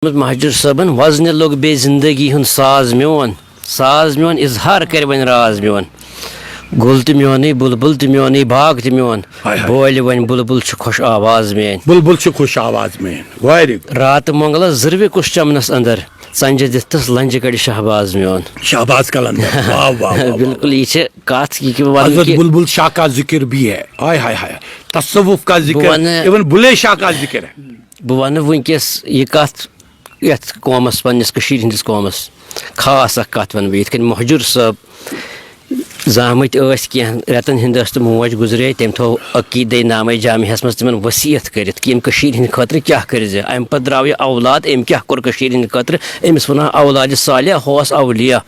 مہجر صٲبن وزن لوگ بے زندگی ہند ساز میون اظہار کر ون راز میون گل تو میونی بلبل تو میونی باغ تو میون بول ون بلبل خوش آواز مین بلبل خوش آواز مین رات منگل زروِ کس چمنس اندر سنجے دتس لنج کڑ شہباز میون شہباز کلندر بالکل یہ کت حضرت بلبل شاہ کا ذکر بھی ہے ہائے ہائے ہائے تصوف کا ذکر ایون بلے شاہ کا ذکر ہے بہ ون ونکس یہ کت یت قومس پنس کشیر ہندس قومس خاص اخ کت ون بہ کن مہجر صٲب زامت کی رتن ہند تو موج گزرے تم تھو عقیدہ نامہ جامعس مز تمن وصیت کرت کہ کشیر ہند خاطر کیا کرز ام پتہ درو یہ اولاد ام کیا کور کشیر ہند خاطر امس ونان اولاد صالح ہوس اولیاء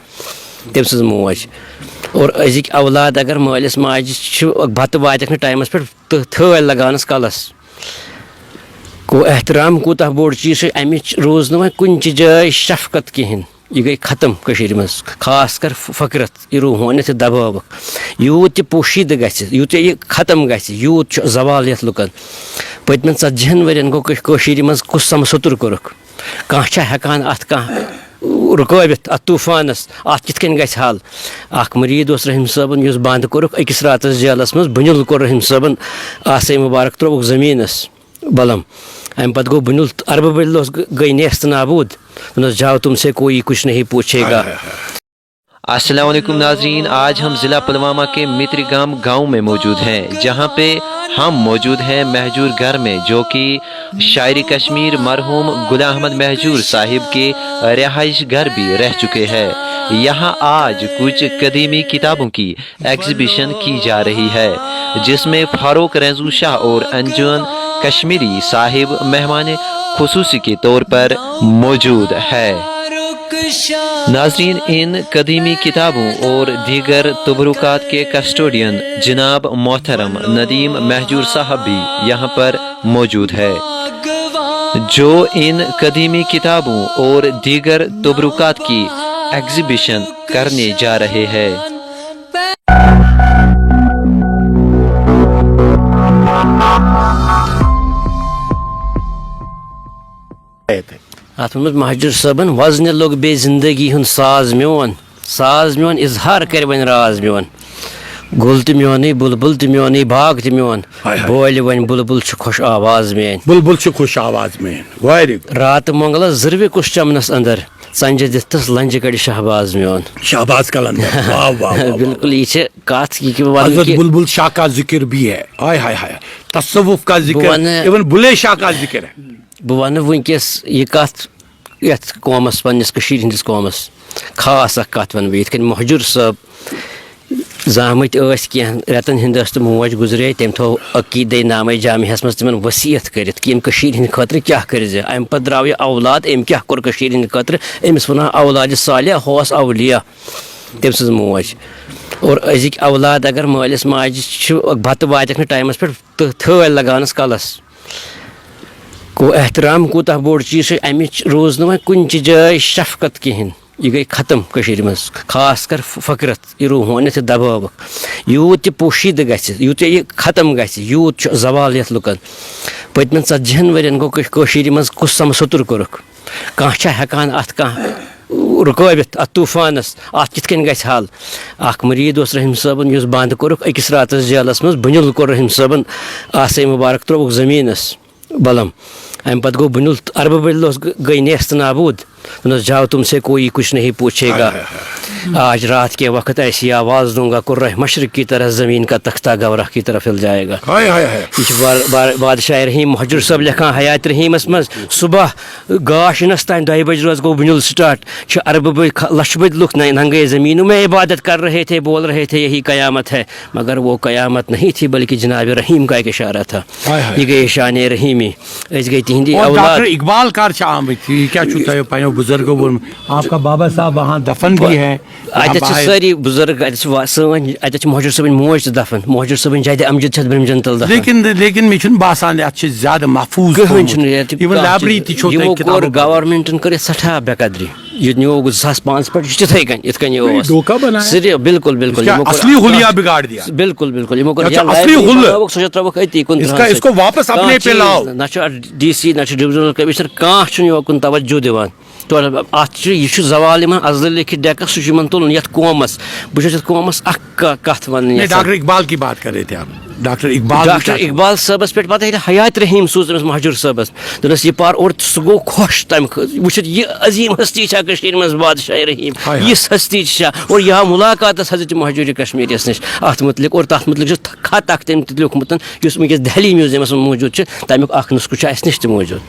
تم سز موج اور ازک اولاد اگر مالس ماجہ بتہ واتک نہ ٹائمس پہ تھل لگانس کلس کو احترام کوتہ بوڑ چیز امچ روز نا کن جائے شفقت کہین یہ گئی ختم کشیر مز خاص کر فقرت یہ روحانیت دباو یوت تہ پوشید گژھِ یوت یہ ختم گژھِ یوت زوال یتھ لکن پتمن 40 ورین گو کشیر مز کس سمسوتر کورک کانٛہہ چھا ہیکان ات کانٛہہ رکٲوِتھ ات طوفانس ات کتھ کن گژھِ حل اخ مرید اس رحیم صٲبن یس بند کورک أکِس راتس جیلس مز بنیل کور رحیم صٲبن آسے مبارک تروک زمینس بلم ام پتہ گو بنیل اربہ بل گئی نیست نابود جاؤ تم سے کوئی کچھ نہیں پوچھے گا. السلام علیکم ناظرین، آج ہم ضلع پلوامہ کے مترگام گاؤں میں موجود ہیں جہاں پہ ہم موجود ہیں مہجور گھر میں، جو کہ شاعر کشمیر مرحوم غلام احمد مہجور صاحب کے رہائش گھر بھی رہ چکے ہیں. یہاں آج کچھ قدیمی کتابوں کی ایگزیبیشن کی جا رہی ہے جس میں فاروق رنجو شاہ اور انجمن کشمیری صاحب مہمان خصوصی کے طور پر موجود ہے. ناظرین، ان قدیمی کتابوں اور دیگر تبرکات کے کسٹوڈین جناب محترم ندیم مہجور صاحب بھی یہاں پر موجود ہے، جو ان قدیمی کتابوں اور دیگر تبرکات کی ایگزیبیشن کرنے جا رہے ہیں. ات مز مہجر صٲبن وزن لوگ بے زندگی ہند ساز میون اظہار کر ون راز میون گل تو میونی بلبل تو میونی باغ تو میون بول ون بلبل خوش آواز مین بلبل خوش آواز مین رات منگل زروِ کس چمنس اندر سنجے دتس لنج کڑ شہباز میون شہباز کلندر بالکل یہ کت حضرت بلبل شاہ کا ذکر بھی ہے ہائے ہائے ہائے تصوف کا ذکر ایون بلے شاہ کا ذکر ہے. بہ ون ونکس یہ کت یت قومس پنس کشیر ہندس قومس خاص اخ کت ون بہ کن مہجر صٲب زامت کی رتن ہند تو موج گزرے تم تھو عقیدہ نامہ جامعس مز تمن وصیت کرت کہ کشیر ہند خاطر کیا کرز ام پتہ درو یہ اولاد ام کیا کور کشیر ہند خاطر امس ونان اولاد صالح ہوس اولیاء تم سز موج اور ازک اولاد اگر مالس ماجہ بتہ واتک نہ ٹائمس پہ تھل لگانس کلس کو احترام کوتہ بوڑ چیز امچ روز نا کن جائے شفقت کہین یہ گئی ختم کشیر مز خاص کر فقرت یہ روحانیت دباو یوت تہ پوشید گژھِ یوت یہ ختم گژھِ یوت زوال یتھ لکن پتمن 40 ورین گو کشیر مز کس سمسوتر کورک کانٛہہ چھا ہیکان ات کانٛہہ رکٲوِتھ ات طوفانس ات کتھ کن گژھِ حل اخ مرید اس رحیم صٲبن یس بند کورک أکِس راتس جیلس مز بنیل کور رحیم صٲبن آسے مبارک تروک زمینس بلم ام پتہ گو بنیل اربہ بل گئی نیست نابود جاؤ تم سے کوئی کچھ نہیں پوچھے گا. آج رات کے وقت ایسی آواز دوں گا کرہ مشرق کی طرح زمین کا تختہ گورہ کی طرف ہل جائے گا. یہ بادشاہ رحیم مہجر صٲب لکھان حیات رحیمس مز صبح گاش نس تان 2 بج روز گو بنیل سٹارٹ اربہ بد لچھ بد لک ننگے زمینوں میں عبادت کر رہے تھے، بول رہے تھے یہی قیامت ہے، مگر وہ قیامت نہیں تھی بلکہ جناب رحیم کا ایک اشارہ تھا. یہ گئی شان رحیمی اس گئی تہندی اولاد. اقبال کار آمت کیا چھو بزرگوں آپ کا بابا صاحب وہاں دفن بھی ہے. اتھ ساری بزرگ سن اتھ مہجر صٲبن موج دفن مہجر صٲبن جد امجد چھت برمجن تل دفن. لیکن مجھے باسان ات زیادہ محفوظ گورمنٹن کر سٹھا بے قدری یہ نیو 2005 پہ تھے کن ات کن یہ دھوکہ بنایا صرف بالکل بالکل اصلی حلیہ بگاڑ دیا بالکل بالکل اصلی حل سو تروک اتی کن اس کو واپس اپنے پہ لاؤ نہ ڈی سی نہ ڈویژنل کمشنر کانٛہہ چھُنہٕ یوکُن توجہ دِوان ات یہ زوال ازل لکھت ڈیکس سہ تلن یت قومس بہت یتھ قومس اخ کت ون ڈاکٹر اقبال کی بات کر رہے تھے آپ ڈاکٹر اقبال صٲبس پہ پتہ حیات رحیم سوز تمس مہجور صٲبس دس یہ پار اور سہ گو خوش تم وچت یہ عظیم ہستی مز بادشاہ رحیم یہ ہستی اور یہ ملاقات حضرت مہجور کشمیر نش ات متعلق اور تر متعلق خط اخ تم لیوکھمت اس ونکس دہلی میوزیمس موجود تمیک اخ نسخہ اس نش تہ موجود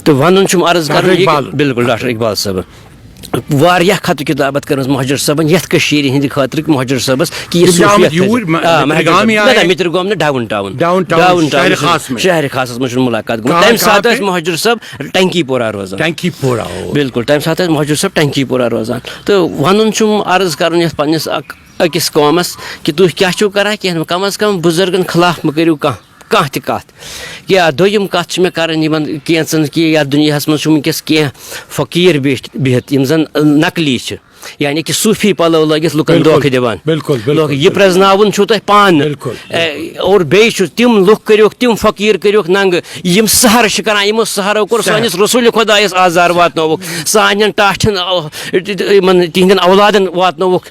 تو ون عرض کر بالکل ڈاکٹر اقبال صاحب واریاہ خط کتابت کر مہجور صٲبن یتھ کشیر ہند خاطر مہجور صٲبس کہ متر گام ڈاؤن ٹاؤن شہر خاص مجھ ملاقات گوٚمُت تمہِ ساتہٕ ٲسۍ مہجور صٲب ٹنکی پورہ روزان ٹنکی پورہ بالکل تمہِ ساتہٕ ٲسۍ مہجور صٲب ٹنکی پورہ روزان تہٕ ونُن چھُم عرض کرُن یتھ پننس أکِس قومس کہ تُہۍ کیاہ چھِو کران کینٛہہ کم از کم بُزرگن خلاف مہ کٔرِو کانٛہہ تہِ کتھ یا دوٚیِم کتھ چھِ مےٚ کرٕنۍ یِمن کینٛژن کہ یتھ دُنیاہس منٛز چھُ وٕنکیٚس کینٛہہ فقیٖر بِہِتھ یِم زن نقلی چھِ یعنی کہ صوفی پلو لگت لکن دھوکہ دِوان یہ پرزناون چھو تہ پان اور بیٚیہِ چھُ تِم لُکھ کٔرِوکھ تِم فقیٖر کٔرِوکھ ننگہٕ یِم سحر چھِ کران یِمو سحرو کوٚر سٲنِس رسول خۄدایس آزار واتنووُکھ سانٮ۪ن ٹاٹھٮ۪ن یِمن تِہنٛدٮ۪ن اولادن واتنووُکھ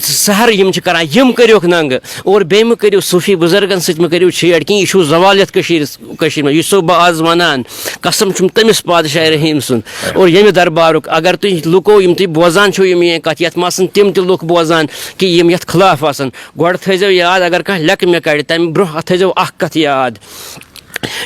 سحر یِم چھِ کران یِم کٔرِوکھ ننگہٕ اور بیٚیہِ مہٕ کٔرِو صوفی بُزرگن سۭتۍ مہٕ کٔرِو چھیڑ کینٛہہ یہِ چھُ زوال یتھ کٔشیٖرِ منٛز یہِ چھُسو بہٕ آز ونان قسم چھُم تٔمِس بادشاہ رحیٖم سُنٛد اور ییٚمہِ دربارُک اگر تُہۍ لُکو یم تُہۍ بوزان چھو یم کتھ یتھ آسن تِم تہِ لُکھ بوزان کہ یم یتھ خلاف آسن گۄڈٕ تھٲیزیو یاد اگر کانٛہہ لیٚکھٕ مےٚ کڑِ تمہِ برونٛہہ تھٲیزیو اکھ کتھ یاد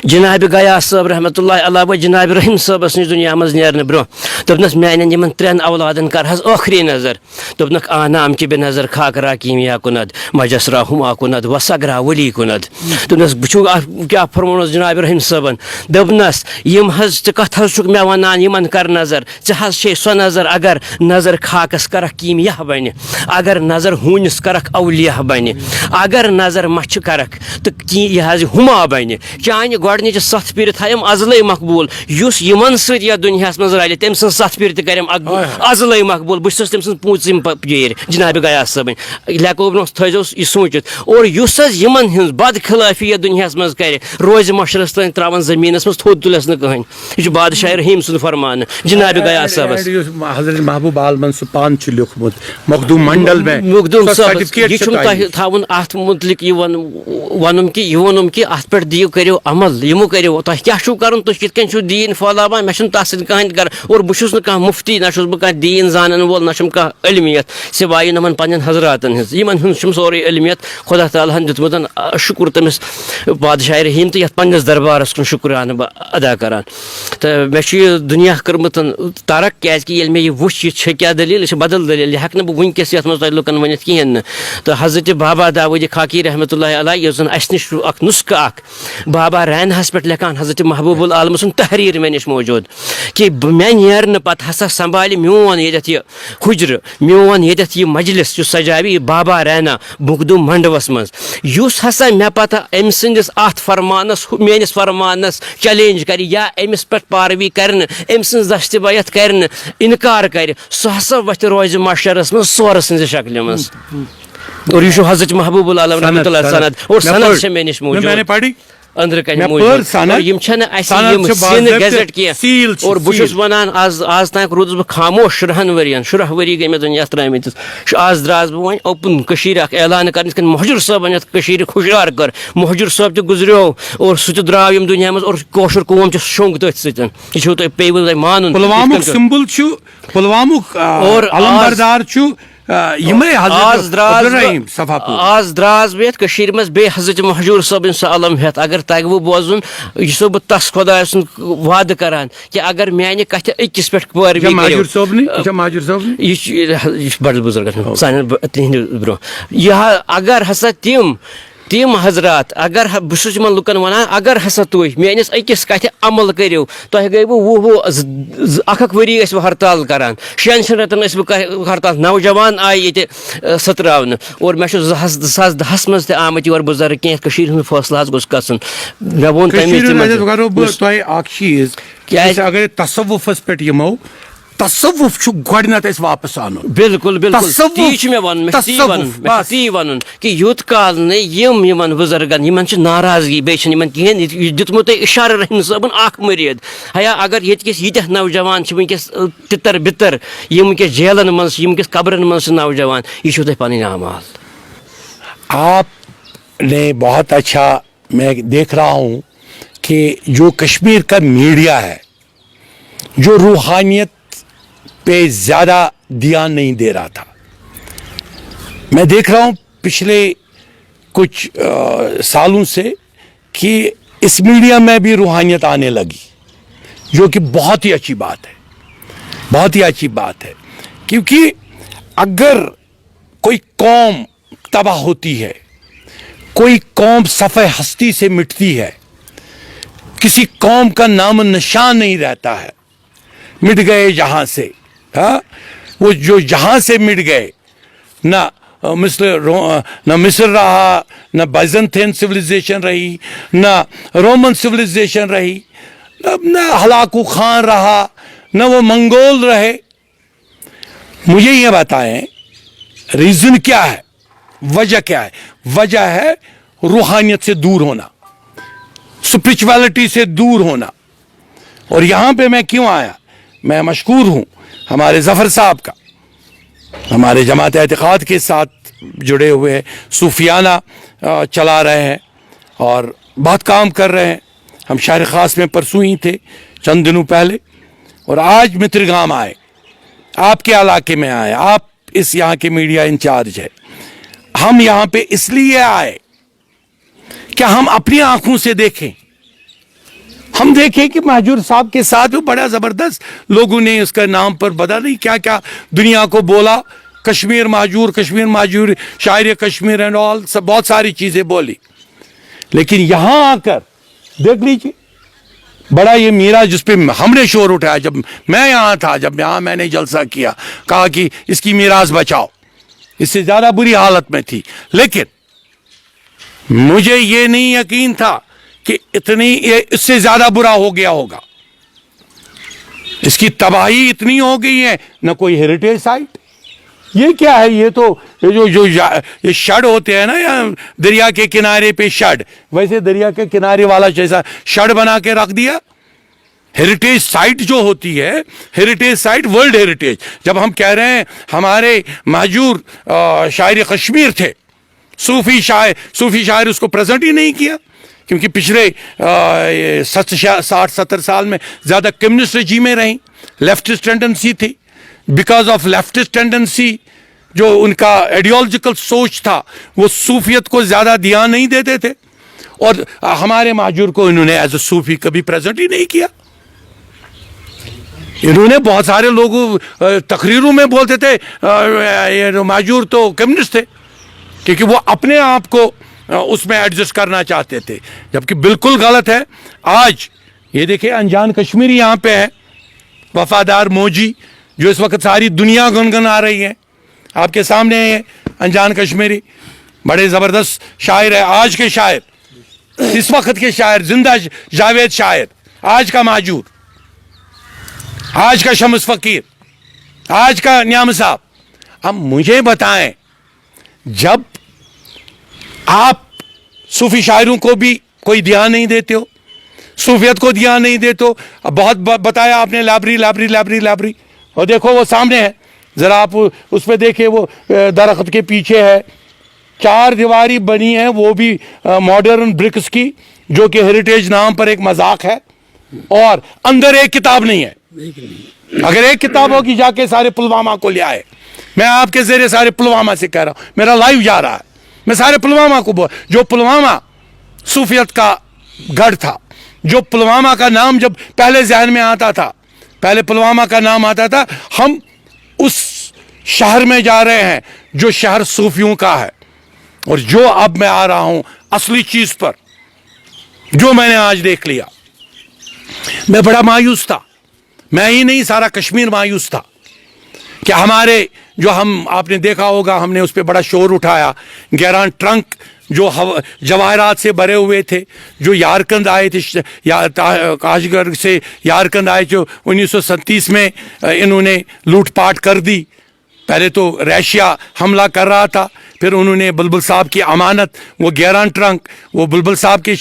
جناب غیاث صٲب رحمۃ اللہ علیہ جناب رحیم صٲبس نش دنیا مز نیرنہٕ برونٛہہ دوٚپنس میانٮ۪ن یِمن 3 اولادن کر حظ ٲخری نظر دوٚپنکھ آنام کہ بے نظر خاکرا کیمیا کُنت مجسرا ہما کُنت وسگرا ولی کُنت دوٚپنس بہٕ چھُ کیاہ فرمونس جناب رحیم صٲبن دوٚپنس یم حظ ژٕ کتھ حظ چھُکھ مےٚ ونان یمن کر نظر ژےٚ حظ چھے سۄ نظر اگر نظر خاکس کرکھ کیمیا بنہِ اگر نظر ہوٗنِس کرکھ اولیاء بنہِ اگر نظر مچھِ کرکھ تہٕ یہِ حظ ہُما بنہِ چانہِ گۄڈنِچہِ 7 پیٖرِ تھایَم ازلے مقبوٗل یُس یِمن سۭتۍ یتھ دُنیاہس منٛز رلہِ تٔمۍ سٕنٛز 7 پیٖرِ تہِ کرٮ۪م ازلے مقبوٗل بہٕ چھُس تٔمۍ سٕنٛز 5ِم پیٖر جناب غیاث صٲبٕنۍ لیکھو برونٛہہ تھٲیزیو یہِ سوٗنٛچِتھ اور یُس حظ یِمن ہٕنٛز بدخلٲفی یتھ دُنیاہس منٛز کرِ روزِ مشرس تانۍ تراون زٔمیٖنس منٛز تھوٚد تُلٮ۪س نہٕ کٕہٕنۍ یہِ چھُ بادشاہ رحیٖم سُنٛد فرمانہٕ جناب غیاث صٲبس حضرت محبوب عالمن سُہ پان چھُ لیوکھمُت مخدوٗم منڈل مخدوٗم صٲبس یہِ چھُم تۄہہِ تھاوُن اتھ مُتعلق یہِ ونُن کہ اتھ پٮ۪ٹھ دِیِو کٔرِو عمل یِمو کٔرِو تۄہہِ کیاہ چھُو کرُن تُہۍ کِتھ کٔنۍ چھُو دیٖن پھٲلاوان مےٚ چھُنہٕ تتھ سۭتۍ کٕہٕنۍ تہِ کران اور بہٕ چھُس نہٕ کانٛہہ مُفتی نہ چھُس بہٕ کانٛہہ دیٖن زانن وول نہ چھُم کانٛہہ علمیت سِوایہِ یِمن پننٮ۪ن حضراتن ہٕنٛز یِمن ہٕنٛز چھُم سورُے علمیت خۄدا تعالیٰ ہن دیُتمُت شُکر تٔمِس بادشاہ رحیٖم تہٕ یتھ پننِس دربارس کُن شُکرانہٕ بہٕ ادا کران تہٕ مےٚ چھُ یہِ دُنیا کٔرمٕژ ترک کیازکہِ ییٚلہِ مےٚ یہِ وُچھ یہِ چھِ کیاہ دٔلیٖل یہِ چھِ بدل دٔلیٖل یہِ ہٮ۪کہٕ نہٕ بہٕ وٕنکیٚس یتھ منٛز تۄہہِ لُکن ؤنِتھ کِہینۍ نہٕ تہٕ حضرت بابا داوٗدِ خاکی رحمۃ اللہ علیہ یُس زن اسہِ نِش چھُ اکھ نُسخہٕ اکھ بابا رینہس پٮ۪ٹھ لیکھان حضرت محبوب العالم سُنٛد تحریٖر مےٚ نِش موجوٗد کہ مےٚ نیرنہٕ پتہٕ ہسا سنبھالہِ میون ییٚتٮ۪تھ یہِ حُجرٕ میون ییٚتٮ۪تھ یہِ مجلس یُس سجاوِ یہِ بابا رینا مخدوٗم منڈوس منٛز یُس ہسا مےٚ پتہٕ أمۍ سٕنٛدِس اتھ فرمانس میٲنِس فرمانس چیلینج کرِ یا أمِس پٮ۪ٹھ پاروی کرِ نہٕ أمۍ سٕنٛز دستہِ بیعت کرِ نہٕ انکار کرِ سُہ ہسا وۄتھِ روزِ معاشرس منٛز سورٕ سٕنٛزِ شکلہِ منٛز اور یہ چھُ حضرت محبوب العالم رحمۃ اللہ سند اور سند چھِ مےٚ نِش موجوٗد أنٛدرٕ کَنہِ موٗجوٗد یِم چھنہٕ اَسہِ یِم سیٖنہٕ گیزٹ کینٛہہ اور بہٕ چھُس وَنان آز تانۍ روٗدُس بہٕ خاموش 10 ؤرین 10 ؤری گٔے مےٚ دُنیاہس ترٛٲمٕتِس آز درٛاس بہٕ وۄنۍ اوپُن کٔشیٖرِ اکھ اعلان کرنہٕ یِتھ کٔنۍ مہجوٗر صٲبن یتھ کٔشیٖرِ ہُشیار کٔر مہجوٗر صٲب تہِ گُزریو اور سُہ تہِ درٛاو ییٚمہِ دُنیا منٛز اور کٲشُر قوم تہِ شوٚنٛگ تٔتھۍ سۭتۍ یہِ چھُو تۄہہِ پیٚیوٕ تۄہہِ مانُن پُلوامُک سِمبل چھُ پُلوامُک اور علمبردار چھُ آز دراس بہٕ یتھ کٔشیٖرِ منٛز بیٚیہِ حضرت مہجوٗر صٲبٕنۍ سُہ علم ہٮ۪تھ اگر تگوٕ بوزُن یہِ چھُسو بہٕ تس خۄداے سُنٛد وعدٕ کران کہ اگر میانہِ کتھِ أکِس پٮ۪ٹھ پٲروی یہِ چھُ بدل بُزرگن سانٮ۪ن تِہنٛدِ برونٛہہ یہِ اگر ہسا تِم حضرات اگر بہٕ چھُس یِمن لُکن ونان اگر ہسا تُہۍ میٲنِس أکِس کتھِ عمل کٔرِو تۄہہِ گٔیوٕ 1 ؤری ٲسۍ بہٕ ہرتال کران 6 رٮ۪تن ٲسۍ بہٕ ہرتال نوجوان آیہِ ییٚتہِ ستراونہٕ اور مےٚ چھُ 2010 منٛز تہِ آمٕتۍ یور بُزرگ کینٛہہ کٔشیٖرِ ہُنٛد فٲصلہٕ حظ گوٚژھ گژھُن مےٚ ووٚن تۄہہِ اکھ چیٖز جیسے اگر تصوفس پہ یمو تصوف چھُ گۄڈٕنیٚتھ اَسہِ واپس انُن بالکل بالکل تصوف تی میں ون کہ یوت کال نمن بزرگن یمن ناراضگی بیان کہین دتمو تھی اشارہ رحیم صٲبن اخ مرید حیا اگر یتکس یتہ نوجوان ونکس تتر بتر یم ونکس جیلن مز ونکس قبرن مز نوجوان یہ چھو تھی پنن اعمال. آپ نے بہت اچھا، میں دیکھ رہا ہوں کہ جو کشمیر کا میڈیا ہے جو روحانیت پہ زیادہ دھیان نہیں دے رہا تھا، میں دیکھ رہا ہوں پچھلے کچھ سالوں سے کہ اس میڈیا میں بھی روحانیت آنے لگی، جو کہ بہت ہی اچھی بات ہے، بہت ہی اچھی بات ہے. کیونکہ اگر کوئی قوم تباہ ہوتی ہے، کوئی قوم صفحہ ہستی سے مٹتی ہے، کسی قوم کا نام نشان نہیں رہتا ہے، مٹ گئے جہاں سے، ہاں وہ جو جہاں سے مٹ گئے، نہ مصر رہا، نہ بائزنٹین سویلائزیشن رہی، نہ رومن سویلائزیشن رہی، نہ ہلاکو خان رہا، نہ وہ منگول رہے. مجھے یہ بتائیں ریزن کیا ہے، وجہ کیا ہے؟ وجہ ہے روحانیت سے دور ہونا، اسپرچویلٹی سے دور ہونا. اور یہاں پہ میں کیوں آیا؟ میں مشکور ہوں ہمارے ظفر صاحب کا، ہمارے جماعت اعتقاد کے ساتھ جڑے ہوئے صوفیانہ چلا رہے ہیں اور بہت کام کر رہے ہیں. ہم شہر خاص میں پرسوں ہی تھے چند دنوں پہلے، اور آج مترگام آئے، آپ کے علاقے میں آئے، آپ اس یہاں کے میڈیا انچارج ہے. ہم یہاں پہ اس لیے آئے کہ ہم اپنی آنکھوں سے دیکھیں، ہم دیکھیں کہ مہجور صاحب کے ساتھ وہ بڑا زبردست لوگوں نے اس کا نام پر بتا نہیں کیا کیا دنیا کو بولا، کشمیر مہجور، شاعر کشمیر اینڈ آل، سب بہت ساری چیزیں بولی. لیکن یہاں آ کر دیکھ لیجیے، بڑا یہ میرا جس پہ ہم نے شور اٹھایا جب میں یہاں تھا، جب یہاں میں نے جلسہ کیا، کہا کہ اس کی میراث بچاؤ، اس سے زیادہ بری حالت میں تھی. لیکن مجھے یہ نہیں یقین تھا کہ اس سے زیادہ برا ہو گیا ہوگا. اس کی تباہی اتنی ہو گئی ہے، نہ کوئی ہیریٹیج سائٹ. یہ کیا ہے؟ یہ تو جو یہ شڈ ہوتے ہیں نا، یا دریا کے کنارے پہ شڈ، ویسے دریا کے کنارے والا جیسا شڈ بنا کے رکھ دیا. ہیریٹیج سائٹ جو ہوتی ہے، ہیریٹیج سائٹ ورلڈ ہیریٹیج. جب ہم کہہ رہے ہیں ہمارے مہجور شاعر کشمیر تھے، صوفی شاعر اس کو پریزنٹ ہی نہیں کیا، کیونکہ پچھلے 60-70 سال میں زیادہ کمیونسٹ رجیمیں رہیں، لیفٹسٹ ٹینڈنسی تھی. بیکاز آف لیفٹسٹ ٹینڈنسی جو ان کا ایڈیالوجیکل سوچ تھا، وہ صوفیت کو زیادہ دھیان نہیں دیتے تھے، اور ہمارے مہجور کو انہوں نے ایز اے صوفی کبھی پریزنٹ ہی نہیں کیا. انہوں نے بہت سارے لوگوں تقریروں میں بولتے تھے یہ مہجور تو کمیونسٹ تھے، کیونکہ وہ اپنے آپ کو اس میں ایڈجسٹ کرنا چاہتے تھے، جبکہ بالکل غلط ہے. آج یہ دیکھیں انجان کشمیری یہاں پہ ہے، وفادار موجی، جو اس وقت ساری دنیا گنگن آ رہی ہے. آپ کے سامنے ہے انجان کشمیری، بڑے زبردست شاعر ہے، آج کے شاعر، اس وقت کے شاعر، زندہ جاوید شاعر، آج کا مہجور، آج کا شمس فقیر، آج کا نیام صاحب. اب مجھے بتائیں، جب آپ صوفی شاعروں کو بھی کوئی دھیان نہیں دیتے ہو، صوفیت کو دھیان نہیں دیتے ہو، بہت بتایا آپ نے لائبریری، اور دیکھو وہ سامنے ہے، ذرا آپ اس پہ دیکھیں، وہ درخت کے پیچھے ہے، 4 دیواری بنی ہے، وہ بھی ماڈرن برکس کی، جو کہ ہیریٹیج نام پر ایک مذاق ہے، اور اندر ایک کتاب نہیں ہے. اگر ایک کتاب ہوگی جا کے سارے پلوامہ کو لے آئے. میں آپ کے ذریعے سارے پلوامہ سے کہہ رہا ہوں، میرا لائیو جا رہا ہے، میں سارے پلوامہ کو جو پلوامہ صوفیت کا گڑھ تھا، جو پلوامہ کا نام جب پہلے ذہن میں آتا تھا، پہلے پلوامہ کا نام آتا تھا، ہم اس شہر میں جا رہے ہیں جو شہر صوفیوں کا ہے. اور جو اب میں آ رہا ہوں اصلی چیز پر، جو میں نے آج دیکھ لیا، میں بڑا مایوس تھا. میں ہی نہیں، سارا کشمیر مایوس تھا کہ ہمارے جو آپ نے دیکھا ہوگا، ہم نے اس پہ بڑا شور اٹھایا. گیران ٹرنک جو جواہرات سے بھرے ہوئے تھے، جو یارکند آئے تھے، کاش گڑھ سے یارکند آئے جو 1937 میں انہوں نے لوٹ پاٹ کر دی. پہلے تو ریشیا حملہ کر رہا تھا، پھر انہوں نے بلبل صاحب کی امانت، وہ 11 ٹرنک وہ بلبل صاحب کے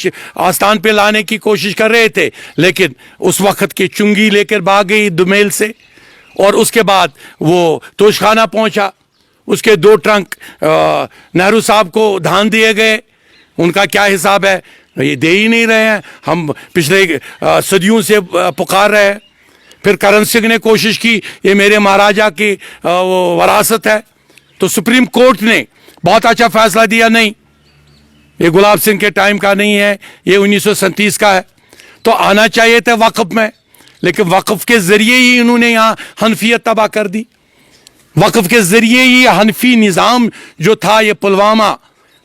آستان پہ لانے کی کوشش کر رہے تھے، لیکن اس وقت کے چنگی لے کر بھاگ گئی دمیل سے. اور اس کے بعد وہ توش خانہ پہنچا، اس کے 2 ٹرنک نہرو صاحب کو دھان دیے گئے. ان کا کیا حساب ہے؟ یہ دے ہی نہیں رہے ہیں، ہم پچھلے صدیوں سے پکار رہے ہیں. پھر کرن سنگھ نے کوشش کی، یہ میرے مہاراجا کی وراثت ہے، تو سپریم کورٹ نے بہت اچھا فیصلہ دیا، نہیں یہ گلاب سنگھ کے ٹائم کا نہیں ہے، یہ 1937 کا ہے. تو آنا چاہیے تھا وقف میں، لیکن وقف کے ذریعے ہی انہوں نے یہاں حنفیت تباہ کر دی. وقف کے ذریعے ہی حنفی نظام جو تھا، یہ پلوامہ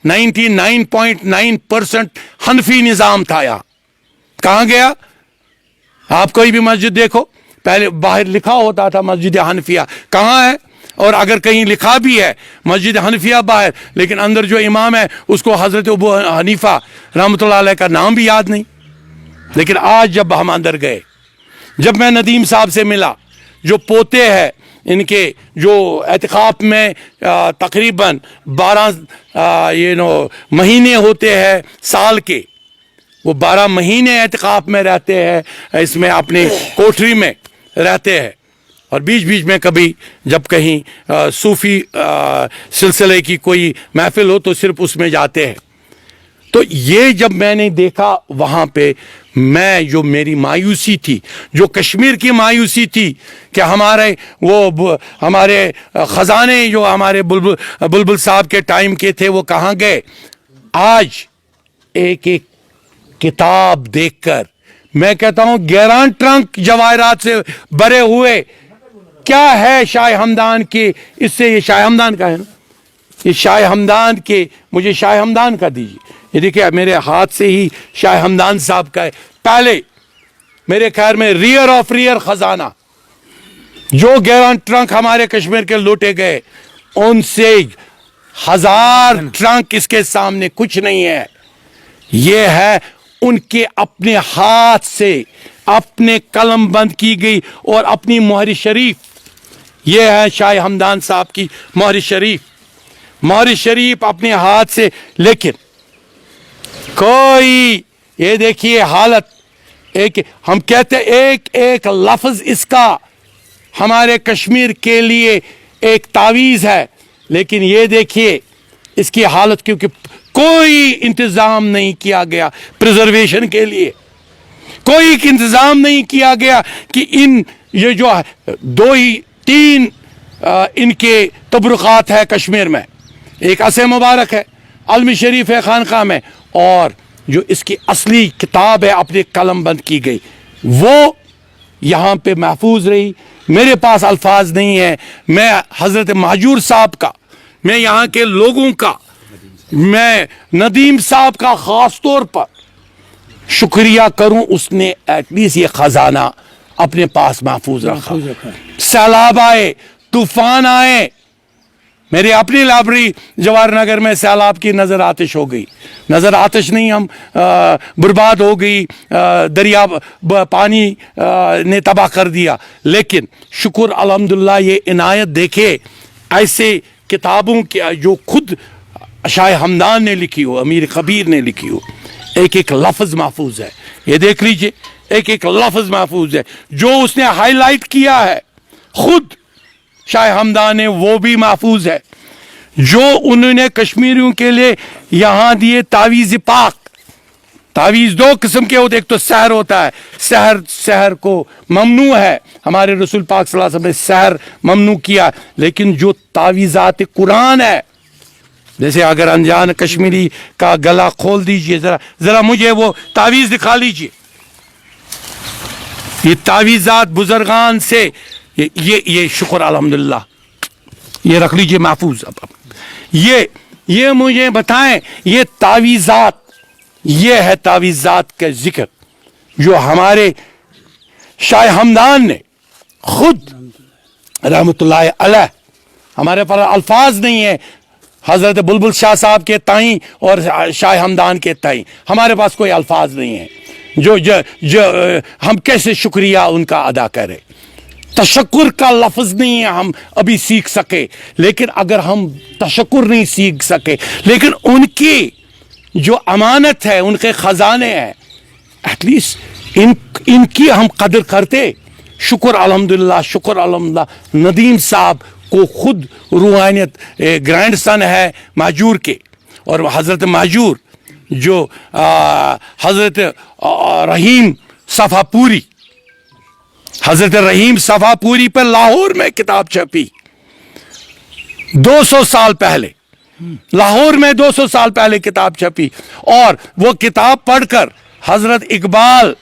99.9% حنفی نظام تھا. یہاں کہاں گیا؟ آپ کوئی بھی مسجد دیکھو، پہلے باہر لکھا ہوتا تھا مسجد حنفیہ، کہاں ہے؟ اور اگر کہیں لکھا بھی ہے مسجد حنفیہ باہر، لیکن اندر جو امام ہے اس کو حضرت ابو حنیفہ رحمۃ اللہ علیہ کا نام بھی یاد نہیں. لیکن آج جب ہم اندر گئے، جب میں ندیم صاحب سے ملا، جو پوتے ہیں ان کے، جو اعتکاف میں تقریباً 12 مہینے ہوتے ہیں سال کے، وہ 12 مہینے اعتکاف میں رہتے ہیں، اس میں اپنے کوٹری میں رہتے ہیں، اور بیچ بیچ میں کبھی جب کہیں صوفی سلسلے کی کوئی محفل ہو تو صرف اس میں جاتے ہیں. تو یہ جب میں نے دیکھا وہاں پہ، میں جو میری مایوسی تھی، جو کشمیر کی مایوسی تھی کہ ہمارے خزانے جو ہمارے بلبل صاحب کے ٹائم کے تھے وہ کہاں گئے. آج ایک ایک کتاب دیکھ کر میں کہتا ہوں 11 ٹرنک جواہرات سے بھرے ہوئے، کیا ہے شاہ ہمدان کے، اس سے یہ شاہ ہمدان کا ہے نا، یہ شاہ ہمدان کے، مجھے شاہ ہمدان کا دیجیے. یہ دیکھیں میرے ہاتھ سے ہی شاہ ہمدان صاحب کا ہے. پہلے میرے خیال میں ریئر آف ریئر خزانہ، جو 11 ٹرنک ہمارے کشمیر کے لوٹے گئے، ان سے 1000 ٹرنک اس کے سامنے کچھ نہیں ہے. یہ ہے ان کے اپنے ہاتھ سے، اپنے قلم بند کی گئی اور اپنی مہر شریف. یہ ہے شاہ ہمدان صاحب کی مہر شریف اپنے ہاتھ سے. لیکن کوئی، یہ دیکھیے حالت، ہم کہتے ایک ایک لفظ اس کا ہمارے کشمیر کے لیے ایک تعویذ ہے، لیکن یہ دیکھیے اس کی حالت، کیونکہ کوئی انتظام نہیں کیا گیا پریزرویشن کے لیے، کوئی انتظام نہیں کیا گیا کہ یہ جو 2-3 ان کے تبرکات ہے کشمیر میں. ایک اسے مبارک ہے، علم شریف ہے خانقاہ میں، اور جو اس کی اصلی کتاب ہے اپنے قلم بند کی گئی، وہ یہاں پہ محفوظ رہی. میرے پاس الفاظ نہیں ہے، میں حضرت مہجور صاحب کا، میں یہاں کے لوگوں کا، میں ندیم صاحب کا خاص طور پر شکریہ کروں، اس نے ایٹ لیسٹ یہ خزانہ اپنے پاس محفوظ رکھا. سیلاب آئے، طوفان آئے، میری اپنی لائبریری جواہر نگر میں سیلاب کی نظر آتش ہو گئی، نظر آتش نہیں، ہم برباد ہو گئی، دریا پانی نے تباہ کر دیا. لیکن شکر الحمدللہ یہ عنایت دیکھے ایسے کتابوں کی جو خود شاہ ہمدان نے لکھی ہو، امیر کبیر نے لکھی ہو، ایک ایک لفظ محفوظ ہے. یہ دیکھ لیجئے، ایک ایک لفظ محفوظ ہے. جو اس نے ہائی لائٹ کیا ہے خود شاہ ہمدان نے، وہ بھی محفوظ ہے. جو انہوں نے کشمیریوں کے لیے یہاں دیے تعویذ پاک، تعویذ 2 قسم کے ہوتے، ایک تو سحر ہوتا ہے، سحر کو ممنوع ہے، ہمارے رسول پاک صلی اللہ علیہ وسلم نے سحر ممنوع کیا. لیکن جو تعویذات قرآن ہے، جیسے اگر انجان کشمیری کا گلا کھول دیجئے، ذرا مجھے وہ تعویذ دکھا لیجئے. یہ تعویذات بزرگان سے، یہ شکر الحمدللہ، یہ رکھ لیجئے محفوظ. اب یہ مجھے بتائیں، یہ تعویذات، یہ ہے تعویذات کا ذکر جو ہمارے شاہ ہمدان نے خود رحمت اللہ علیہ، ہمارے پاس الفاظ نہیں ہے، حضرت بلبل شاہ صاحب کے تائیں اور شاہ ہمدان کے تائیں ہمارے پاس کوئی الفاظ نہیں ہیں جو ہم کیسے شکریہ ان کا ادا کریں. تشکر کا لفظ نہیں ہے ہم ابھی سیکھ سکے, لیکن اگر ہم تشکر نہیں سیکھ سکے لیکن ان کی جو امانت ہے, ان کے خزانے ہیں, ایٹ لیسٹ ان کی ہم قدر کرتے. شکر الحمدللہ, شکر الحمدللہ. ندیم صاحب کو خود روحانیت گرینڈ سن ہے ماجور کے, اور حضرت ماجور جو حضرت رحیم صفا پوری, حضرت رحیم صفا پوری پر لاہور میں کتاب چھپی 200 سال پہلے, لاہور میں 200 سال پہلے کتاب چھپی, اور وہ کتاب پڑھ کر حضرت اقبال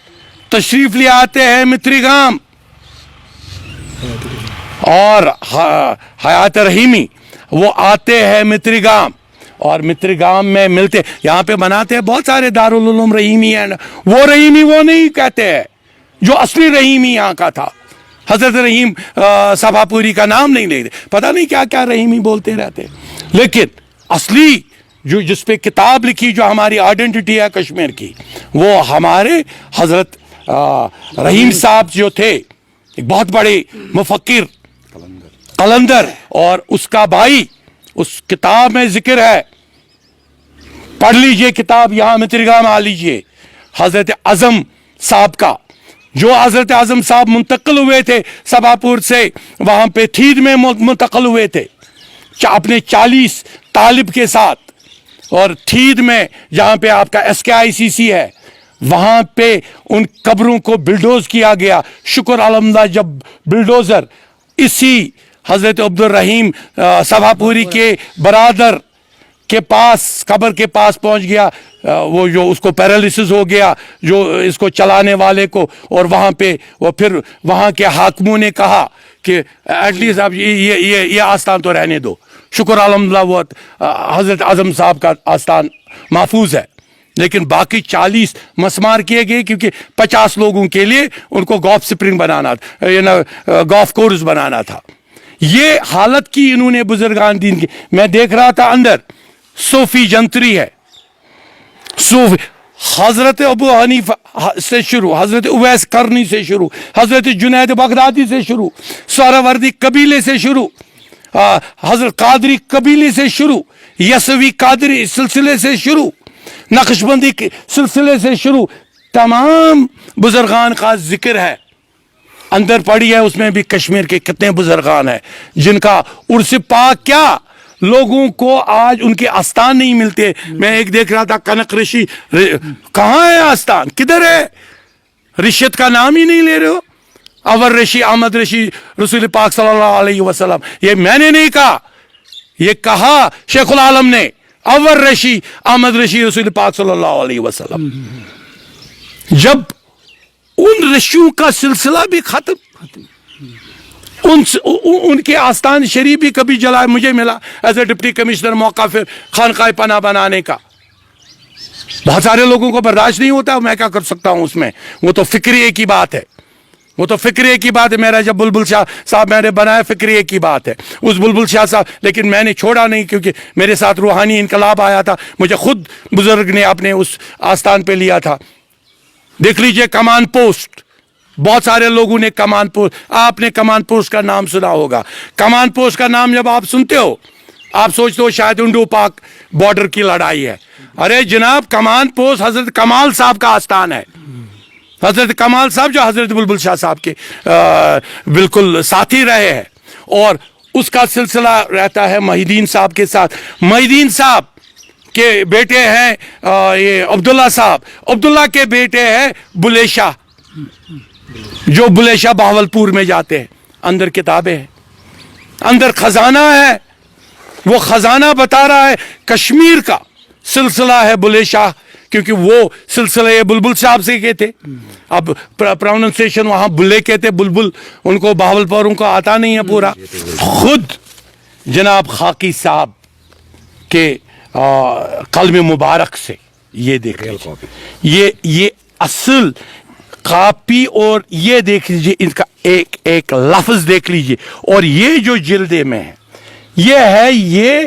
تشریف لے آتے ہیں متری گام, اور حیات رحیمی وہ آتے ہیں متری گام, اور متری گام میں ملتے, یہاں پہ بناتے ہیں بہت سارے دارالعلوم رحیمی ہیں. وہ رحیمی وہ نہیں کہتے ہیں جو اصلی رحیمی یہاں کا تھا. حضرت رحیم صفا پوری کا نام نہیں لیتے, پتہ نہیں کیا کیا رحیمی بولتے رہتے, لیکن اصلی جو جس پہ کتاب لکھی جو ہماری آئیڈینٹی ہے کشمیر کی, وہ ہمارے حضرت رحیم صاحب جو تھے, ایک بہت بڑے مفکر قلندر, اور اس کا بھائی, اس کتاب میں ذکر ہے, پڑھ لیجئے کتاب, یہاں متری گام آ لیجئے. حضرت اعظم صاحب کا, جو حضرت اعظم صاحب منتقل ہوئے تھے صفا پور سے, وہاں پہ تھید میں منتقل ہوئے تھے اپنے 40 طالب کے ساتھ, اور تھید میں جہاں پہ آپ کا SKICC ہے, وہاں پہ ان قبروں کو بلڈوز کیا گیا. شکر الحمدللہ جب بلڈوزر اسی حضرت عبد الرحیم صفا پوری کے برادر کے پاس, قبر کے پاس پہنچ گیا, وہ جو اس کو پیرالیسس ہو گیا جو اس کو چلانے والے کو, اور وہاں پہ وہ پھر وہاں کے حاکموں نے کہا کہ ایٹ لیسٹ اب یہ آستان تو رہنے دو. شکر الحمدللہ وہ حضرت اعظم صاحب کا آستان محفوظ ہے, لیکن باقی 40 مسمار کیے گئے کیونکہ 50 لوگوں کے لیے ان کو گولف سپرنگ بنانا تھا, گولف کورس بنانا تھا. یہ حالت کی انہوں نے بزرگان دین کی. میں دیکھ رہا تھا اندر صوفی جنتری ہے, صوفی حضرت ابو حنیفہ سے شروع, حضرت اویس کرنی سے شروع, حضرت جنید بغدادی سے شروع, سہروردی قبیلے سے شروع, حضرت قادری قبیلے سے شروع, یسوی قادری سلسلے سے شروع, نقشبندی سلسلے سے شروع, تمام بزرگان کا ذکر ہے. اندر پڑھی ہے, اس میں بھی کشمیر کے کتنے بزرگان ہیں جن کا عرس پاک کیا لوگوں کو آج ان کے آستان نہیں ملتے. میں ایک دیکھ رہا تھا کنک رشی, کہاں ہے آستان, کدھر ہے؟ رشیت کا نام ہی نہیں لے رہے ہو. اول رشی احمد رشی رسول پاک صلی اللہ علیہ وسلم, یہ میں نے نہیں کہا, یہ کہا شیخ العالم نے, اول رشی احمد رشی رسول پاک صلی اللہ علیہ وسلم. جب ان رشیوں کا سلسلہ بھی ختم, ان کے آستان شریف بھی کبھی جلائے. مجھے ملا ایز اے ڈپٹی کمشنر موقع پھر خانقاہ پناہ بنانے کا, بہت سارے لوگوں کو برداشت نہیں ہوتا, میں کیا کر سکتا ہوں اس میں, وہ تو فکریے کی بات ہے, وہ تو فکریے کی بات ہے. میرا جب بلبل شاہ صاحب میں نے بنایا فکریے کی بات ہے, اس بلبل شاہ صاحب, لیکن میں نے چھوڑا نہیں کیونکہ میرے ساتھ روحانی انقلاب آیا تھا, مجھے خود بزرگ نے اپنے اس آستان پہ لیا تھا. دیکھ لیجئے کمان پوسٹ, بہت سارے لوگوں نے کمان پوسٹ, آپ نے کمان پوسٹ کا نام سنا ہوگا. کمان پوسٹ کا نام جب آپ سنتے ہو آپ سوچتے ہو شاید انڈو پاک بارڈر کی لڑائی ہے. ارے جناب, کمان پوسٹ حضرت کمال صاحب کا آستان ہے. حضرت کمال صاحب جو حضرت بلبل شاہ صاحب کے بالکل ساتھی رہے ہیں, اور اس کا سلسلہ رہتا ہے محی الدین صاحب کے ساتھ. محی الدین صاحب کے بیٹے ہیں یہ عبداللہ صاحب, عبداللہ کے بیٹے ہیں بلے شاہ, جو بلے شاہ بہاولپور میں جاتے ہیں. اندر کتابیں ہیں, اندر خزانہ ہے, وہ خزانہ بتا رہا ہے کشمیر کا سلسلہ ہے بلے شاہ, کیونکہ وہ سلسلہ بلبل صاحب سے کہتے. اب پروننسیشن وہاں بلے کہتے, بلبل ان کو بہاولپوروں کو آتا نہیں ہے پورا. خود جناب خاکی صاحب کے قلم مبارک سے یہ دیکھ لیجیے, یہ اصل کاپی, اور یہ دیکھ لیجیے ان کا ایک ایک لفظ دیکھ لیجیے, اور یہ جو جلدے میں ہے یہ ہے, یہ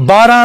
12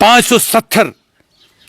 570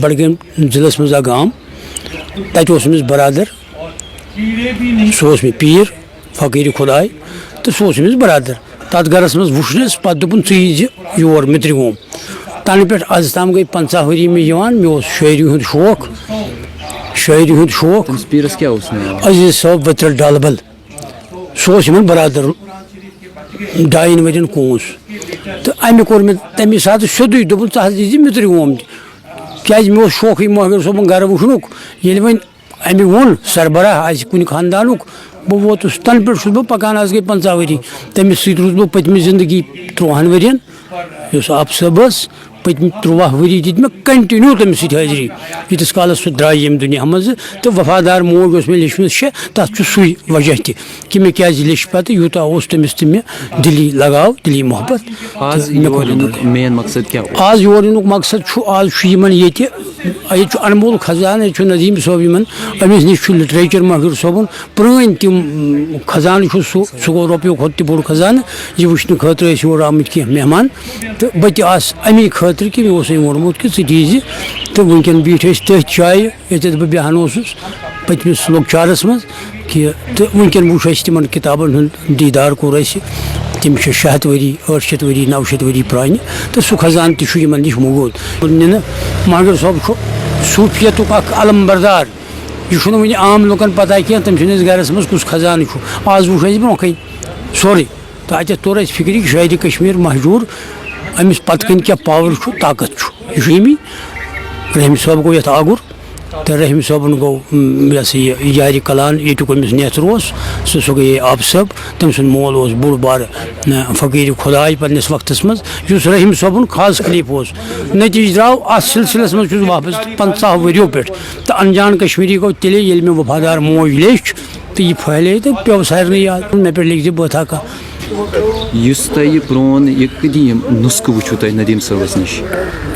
بڈگام ضلع مز گام تتہ أمس برادر سہ مے پیر فقیر خدائے تو سہ أمس برادر تَتھ گرس مز وُچھنس پتہٕ دوٚپُن ژٕ یی یور مِترِ گوم تنہٕ پٮ۪ٹھ آز تام گٔے 50 ؤری مےٚ یِوان مےٚ اوس شٲعری ہُنٛد شوق پیرس کیا اوس ناو؟ عزیز صٲب ؤترِ ڈالبل سُہ اوس یِمن برادر 2 ؤرین کوٗس تہٕ اَمہِ کوٚر مےٚ تَمہِ ساتہٕ سیوٚدُے دوٚپُن ژٕ حظ یی مِترِ گوم کیازِ مےٚ اوس شوقٕے مٲہِر صٲبُن گرٕ وٕچھنُک ییٚلہِ وۄنۍ اَمہِ ووٚن سربراہ آسہِ کُنہِ خاندانُک بہٕ ووتُس تَنہٕ پٮ۪ٹھ چھُس بہٕ پَکان آز گٔے 50 ؤری تٔمِس سۭتۍ روٗدُس بہٕ پٔتمہِ زِندگی 13 ؤرین یۄس آبہٕ صٲب ٲس پٔتمہِ 13 ؤری دِتۍ مےٚ کَنٹِنیوٗ تٔمِس سۭتۍ حٲضری ییٖتِس کالَس سُہ درٛاے ییٚمہِ دُنیا منٛزٕ تہٕ وفادار موج یۄس مےٚ لیٚچھمٕژ چھےٚ تَتھ چھُ سُے وجہ تہِ کہِ مےٚ کیازِ لیٚچھ پَتہٕ یوٗتاہ اوس تٔمِس تہِ مےٚ دِلی لگاو دِلی محبت مین مقصد کیا آز یور یِنُک مقصد چھُ آز چھُ یِمن ییٚتہِ چھُ انمول خزانہٕ ییٚتہِ چھُ نظیٖم صٲب یِمن أمِس نِش چھُ لِٹریچر مٲہِر صٲبُن پرٛٲنۍ تِم خزانہٕ چھُ سُہ گوٚو رۄپیو کھۄتہٕ تہِ بوٚڑ خزانہٕ یہِ وٕچھنہٕ خٲطرٕ ٲسۍ یور آمٕتۍ کینٛہہ مہمان تہٕ بہٕ تہِ آس اَمے خٲطرٕ کہِ مےٚ اوس أمۍ ووٚنمُت کہِ ژٕ دیٖزِ تہٕ وٕنکیٚن بیٖٹھۍ أسۍ تٔتھۍ جایہِ ییٚتٮ۪تھ بہٕ بیٚہوان اوسُس پٔتمِس لۄکچارَس منٛز کہِ تہٕ وٕنکیٚن وٕچھ اَسہِ تِمن کِتابن ہُنٛد دیٖدار کوٚر اَسہِ تِم چھِ 600 ؤری 800 ؤری 900 ؤری پرٛانہِ تہٕ سُہ خزانہٕ تہِ چھُ یِمن نِش موٗجوٗد نِنہٕ ماگُر صٲب چھُ صوٗفیتُک اکھ علم بردار یہِ چھُنہٕ وٕنہِ عام لُکن پتہ کینٛہہ تٔمۍ سٕنٛدِس گرس منٛز کُس خزانہٕ چھُ آز وٕچھ اَسہِ برونٛہہ کَنہِ سورُے تہٕ اَتٮ۪تھ توٚر اَسہِ فِکرِ کہِ شاعرِ کشمیٖر مہجوٗر أمِس پتہٕ کَنۍ کیاہ پاور چھُ طاقت چھُ یہِ چھُ ییٚمی رحیٖم صٲب گوٚو یَتھ آگُر تہٕ رحیٖم صٲبُن گوٚو یہِ ہسا یہِ یارِ کلان ییٚتیُک أمِس نیترٕ اوس سُہ گٔیے آبہٕ صٲب تٔمۍ سُنٛد مول اوس بوٚڑ بارٕ فقیٖر خۄداے پننِس وقتس منٛز یُس رحیٖم صٲبُن خاص خلیٖف اوس نتیٖجہٕ درٛاو اَتھ سلسلس منٛز چھُس واپس 50 ؤرِیو پٮ۪ٹھ تہٕ انجان کشمیٖری گوٚو تیٚلے ییٚلہِ مےٚ وفادار موج لیٚچھ تہٕ یہِ پھہلے تہٕ پیٚو سارنٕے یاد مےٚ پٮ۪ٹھ لیکھزِ بٲتھا کانٛہہ یُس تۄہہِ یہِ پرٛون یہِ قدیٖم نُسخہٕ وٕچھِو تۄہہِ ندیٖم صٲبس نِش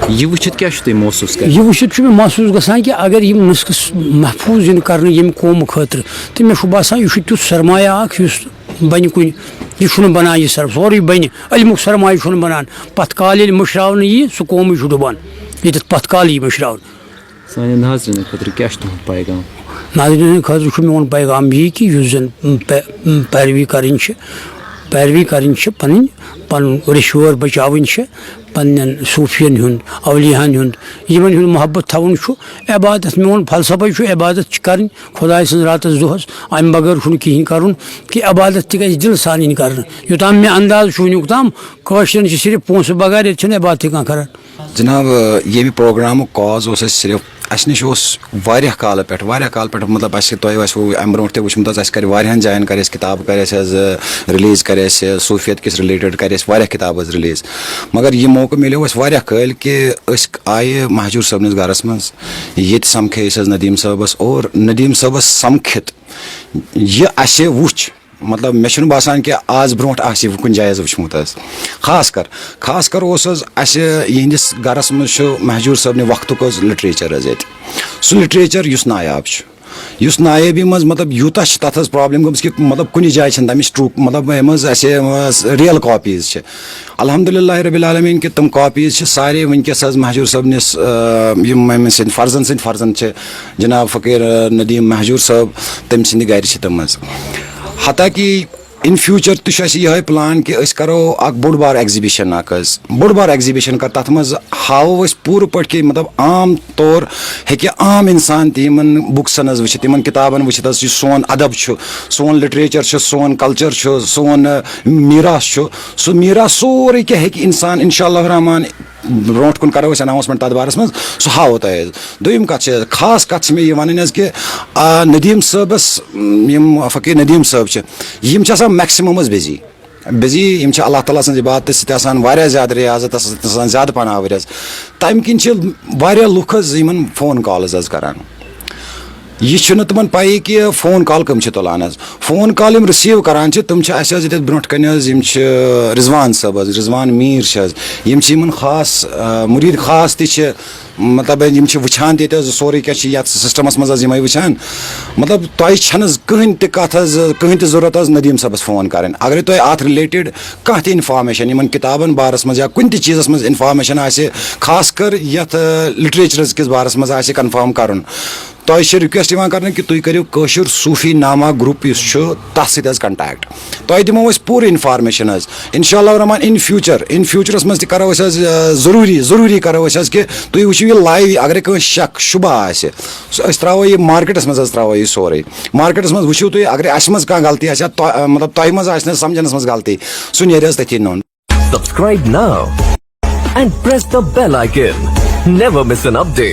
یہِ وٕچھِتھ کیاہ چھُ تۄہہِ محسوٗس کران؟ یہِ وٕچھِتھ چھُ مےٚ محسوٗس گژھان کہِ اگر یِم نُسخہٕ محفوٗظ یِن کرنہٕ ییٚمہِ قومہٕ خٲطرٕ تہٕ مےٚ چھُ باسان یہِ چھُ تیُتھ سرمایہ اکھ یُس بنہِ کُنہِ یہِ چھُنہٕ بنان یہِ سورُے بنہِ علمُک سرمایہِ چھُنہٕ بنان پتہٕ کالہٕ ییٚلہِ مٔشراونہٕ یی سُہ قومٕے چھُ ڈُبان ییٚتٮ۪تھ پتہٕ کالہٕ یی مٔشراونہٕ سانٮ۪ن ناظریٖنن خٲطرٕ کیاہ چھُ تُہُنٛد پیغام؟ ناظریٖنن خٲطرٕ چھُ میون پیغام یی کہِ یُس زن پیروی کرٕنۍ چھِ پنُن رِشوٲر بچاوٕنۍ چھِ پننٮ۪ن صوٗفین ہُنٛد اولیاہن ہُنٛد یِمن ہُنٛد محبت تھاوُن چھُ عبادت میون فلسفے چھُ عبادت چھِ کرٕنۍ خۄداے سٕنٛز راتس دۄہس امہِ بغٲر چھُنہٕ کِہینۍ کرُن کہِ عبادت تہِ گژھِ دِلہٕ سان یِنۍ کرنہٕ یوٚتام مےٚ انداز چھُ وٕنیُک تام کٲشرٮ۪ن چھِ صرف پونٛسہٕ بغٲر ییٚتہِ چھنہٕ عبادتٕے کانٛہہ کران جناب ییٚمہِ پروگرامُک کاز اوس اَسہِ صرف اَسہِ نِش اوس واریاہ کالہٕ پٮ۪ٹھ مطلب اَسہِ تۄہہِ آسوٕ اَمہِ برونٛٹھ تہِ وٕچھمُت حظ اَسہِ کرِ واریاہن جاین کرِ اَسہِ کِتاب کرِ اَسہِ حظ رِلیٖز کرِ اَسہِ صوٗفیت کِس رِلیٹِڈ کرِ اَسہِ واریاہ کِتاب حظ رِلیٖز مگر یہِ موقعہٕ مِلیو اَسہِ واریاہ کٲلۍ کہِ أسۍ آیہِ مہجوٗر صٲبنِس گرس منٛز ییٚتہِ سمکھے أسۍ حظ ندیٖم صٲبس اور ندیٖم صٲبس سمکھِتھ یہِ اَسہِ وٕچھ مطلب مےٚ چھُنہٕ باسان کہِ آز برونٛٹھ آسہِ یہِ کُنہِ جایہِ حظ وٕچھمُت حظ خاص کر اوس حظ اَسہِ یِہنٛدِس گرس منٛز چھُ مہجوٗر صٲبنہِ وقتُک حظ لِٹریچر حظ ییٚتہِ سُہ لِٹریچر یُس نایاب چھُ یُس نایٲبی منٛز مطلب یوٗتاہ چھِ تَتھ حظ پرابلِم گٔمٕژ کہِ مطلب کُنہِ جایہِ چھنہٕ تَمِچ ٹرٛوٗ مطلب یِم حظ اَسہِ رِیل کاپیٖز چھِ الحمدُاللہ ربِ العالمیٖن کہِ تِم کاپیٖز چھِ سارے وٕنکیٚس حظ مہجوٗر صٲبنِس یِم أمۍ سٕنٛدۍ فرزن چھِ جناب فقیٖر ندیٖم مہجوٗر صٲب تٔمۍ سٕنٛدِ گرِ چھِ تِم حظ حتاکہِ اِن فیوٗچر تہِ چھُ اَسہِ یِہوے پٕلان کہِ أسۍ کَرو اکھ بوٚڑ بار ایٚگزِبِشن اکھ حظ کَرو تَتھ منٛز ہاوو أسۍ پوٗرٕ پٲٹھۍ کہِ مطلب عام طور ہیٚکہِ عام اِنسان تہِ یِمن بُکسن حظ وٕچھِتھ یِمن کِتابن وٕچھِتھ حظ یُس سون ادب چھُ سون لِٹریچر چھُ سون کلچر چھُ سون میٖراث چھُ سُہ میٖراث سورُے کینٛہہ ہیٚکہِ اِنسان اِنشاء اللہ رحمان برونٛٹھ کُن کرو أسۍ اناوسمنٹ تتھ بارس منٛز سُہ ہاوو تۄہہِ حظ دوٚیِم کتھ چھِ خاص کتھ چھِ مےٚ یہِ وَنٕنۍ حظ کہِ ندیٖم صٲبس یِم فقیٖر ندیٖم صٲب چھِ یِم چھِ آسان میکسِمم حظ بِزی یِم چھِ اللہ تعالیٰ سٕنٛز عبادتہٕ سۭتۍ آسان واریاہ زیادٕ رِیاضتس سۭتۍ آسان زیادٕ پَہن آوٕرۍ حظ تَمہِ کِنۍ چھِ واریاہ لُکھ حظ یِمن فون کالٕز حظ کران یہ چھُنہٕ تِمن پایی کہ فون کال کم چھِ تُلان حظ فون کال یِم رٔسیٖو کران چھِ تِم چھِ اَسہِ حظ ییٚتٮ۪تھ برونٛٹھ کَنہِ حظ یِم چھِ رضوان صٲب حظ رضوان میٖر چھِ حظ یِم چھِ یِمن خاص مُریٖد خاص تہِ چھِ مطلب یِم چھِ وٕچھان تہِ ییٚتہِ حظ سورُے کینٛہہ چھِ یَتھ سِسٹَمَس منٛز حظ یِمَے وٕچھان مطلب تۄہہِ چھَنہٕ حظ کٕہٕنۍ تہِ کَتھ حظ کٕہٕنۍ تہِ ضوٚرَتھ حظ ندیٖم صٲبَس فون کَرٕنۍ اگرے تۄہہِ اَتھ رِلیٹِڈ کانٛہہ تہِ اِنفارمیشَن یِمَن کِتابَن بارَس منٛز یا کُنہِ تہِ چیٖزَس منٛز اِنفارمیشَن آسہِ خاص کر یَتھ لِٹریچرَس کِس بارَس منٛز آسہِ کَنفٲرٕم کَرُن تۄہہِ چھِ رِکویسٹ یِوان کَرنہٕ کہِ تُہۍ کٔرِو کٲشُر صوٗفی نامہ گرُپ یُس چھُ تَتھ سۭتۍ حظ کَنٹیکٹ تۄہہِ دِمو أسۍ پوٗرٕ اِنفارمیشَن حظ اِنشاء اللہ رحمان اِن فیوٗچرَس منٛز تہِ کَرو أسۍ حظ ضروٗری کَرو أسۍ حظ کہِ تُہۍ وٕچھِو یہِ لایِو اگرے کٲنٛسہِ شک شُبہ آسہِ أسۍ ترٛاوو یہِ مارکیٹَس منٛز حظ ترٛاوو یہِ سورُے مارکیٹَس منٛز وٕچھِو تُہۍ اگرے اَسہِ منٛز کانٛہہ غلطی آسہِ یا مطلب تۄہہِ منٛز آسہِ نہٕ سَمجھنَس منٛز غلطی سُہ نیرِ حظ تٔتھی نوٚن Subscribe now and press the bell icon. Never miss an update.